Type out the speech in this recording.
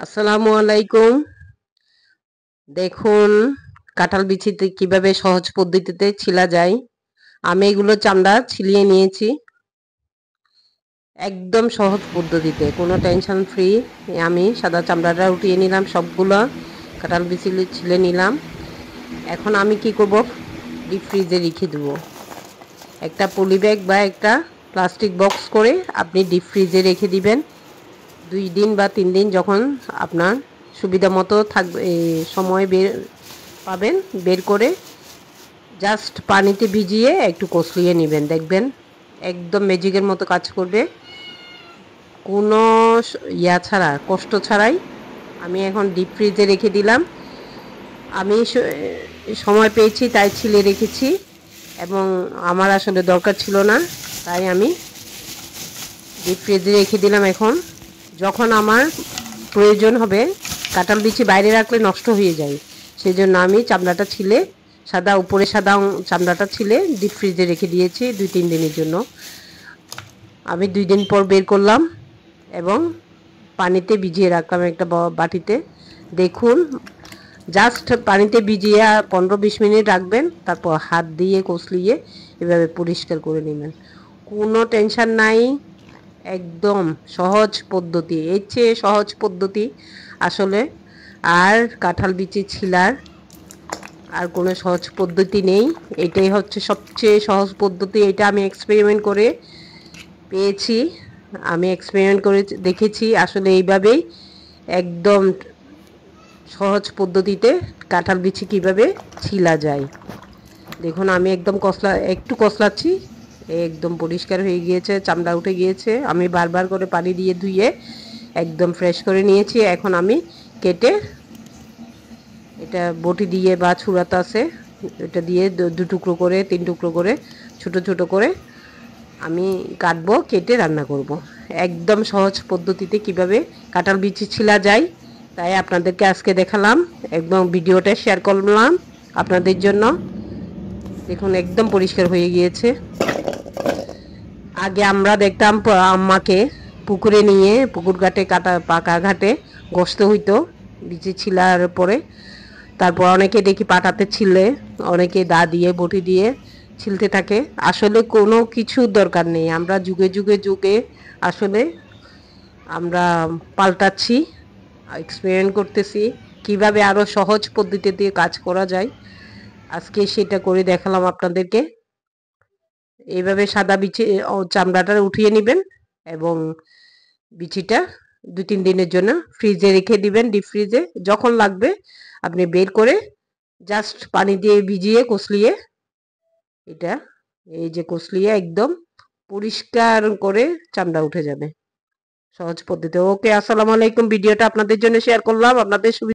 আসসালামু আলাইকুম। দেখুন কাঁঠাল বিচিতে কিভাবে সহজ পদ্ধতিতে ছিলা যায়। আমি এগুলো চামড়া ছিলিয়ে নিয়েছি একদম সহজ পদ্ধতিতে, কোনো টেনশন ফ্রি। আমি সাদা চামড়াটা উঠিয়ে নিলাম, সবগুলো কাঁঠাল বিচি ছিলে নিলাম। এখন আমি কি করব, ডিপ ফ্রিজে রেখে দেবো। একটা পলি ব্যাগ বা একটা প্লাস্টিক বক্স করে আপনি ডিপ ফ্রিজে রেখে দিবেন 2 দিন বা 3 দিন, যখন আপনার সুবিধা মতো থাকবে সময় পাবেন, বের করে জাস্ট পানিতে ভিজিয়ে একটু কষলিয়ে নেবেন, দেখবেন একদম ম্যাজিকের মতো কাজ করবে, কোনো ছাড়া, কষ্ট ছাড়াই। আমি এখন ডিপ ফ্রিজে রেখে দিলাম। আমি সময় পেয়েছি তাই ছিলে রেখেছি, এবং আমার আসলে দরকার ছিল না, তাই আমি ডিপ ফ্রিজে রেখে দিলাম। এখন যখন আমার প্রয়োজন হবে, কাঁঠাল বিচি বাইরে রাখলে নষ্ট হয়ে যায়, সেই জন্য আমি চামড়াটা ছিলে, উপরে সাদা চামড়াটা ছিলে ডিপ ফ্রিজে রেখে দিয়েছি 2-3 দিনের জন্য। আমি 2 দিন পর বের করলাম এবং পানিতে ভিজিয়ে রাখলাম একটা বাটিতে। দেখুন, জাস্ট পানিতে ভিজিয়ে 15-20 মিনিট রাখবেন, তারপর হাত দিয়ে কষলিয়ে এভাবে পরিষ্কার করে নেবেন। কোনো টেনশন নাই, একদম সহজ পদ্ধতি। এর চেয়ে সহজ পদ্ধতি আসলে আর কাঁঠাল বিচি ছিলার আর কোনো সহজ পদ্ধতি নেই। এটাই হচ্ছে সবচেয়ে সহজ পদ্ধতি। এটা আমি এক্সপেরিমেন্ট করে পেয়েছি, আমি এক্সপেরিমেন্ট করে দেখেছি। আসলে এইভাবেই একদম সহজ পদ্ধতিতে কাঁঠাল বিচি কীভাবে ছিলা যায়। দেখুন, আমি একদম একটু কষলাচ্ছি, একদম পরিষ্কার হয়ে গিয়েছে, চামড়া উঠে গিয়েছে। আমি বারবার করে পানি দিয়ে ধুয়ে একদম ফ্রেশ করে নিয়েছি। এখন আমি কেটে, এটা বটি দিয়ে বা ছুরাতে আছে, এটা দিয়ে 2 টুকরো করে 3 টুকরো করে ছোট ছোট করে আমি কাটবো, কেটে রান্না করব। একদম সহজ পদ্ধতিতে কিভাবে কাঁঠাল বিচি ছিলা যায় তাই আপনাদেরকে আজকে দেখালাম, একদম ভিডিওটা শেয়ার করলাম আপনাদের জন্য। দেখুন, একদম পরিষ্কার হয়ে গিয়েছে। আগে আমরা দেখতাম আম্মাকে পুকুরে নিয়ে, পুকুর ঘাটে পাকা ঘাটে গোসতে হইতো বিচি ছিলার পরে। তারপর অনেকে দেখি পাটাতে ছিলে, অনেকে দা দিয়ে বটি দিয়ে ছিলতে থাকে। আসলে কোনো কিছু দরকার নেই, আমরা যুগে যুগে যুগে আসলে আমরা পাল্টাচ্ছি, এক্সপেরিমেন্ট করতেছি কিভাবে আরও সহজ পদ্ধতি দিয়ে কাজ করা যায়। আজকে সেটা করে দেখালাম আপনাদেরকে। এইভাবে সাদা বিচি চামড়াটা উঠিয়ে নেবেন এবং বিচিটা 2-3 দিনের জন্য ফ্রিজে রেখে দিবেন, ডিপ ফ্রিজে। যখন লাগবে আপনি বের করে জাস্ট পানি দিয়ে ভিজিয়ে কষলিয়ে, এটা এই যে কষলিয়ে একদম পরিষ্কার করে চামড়া উঠে যাবে, সহজ পদ্ধতি। ওকে, আসসালামু আলাইকুম। ভিডিওটা আপনাদের জন্য শেয়ার করলাম, আপনাদের সুবিধা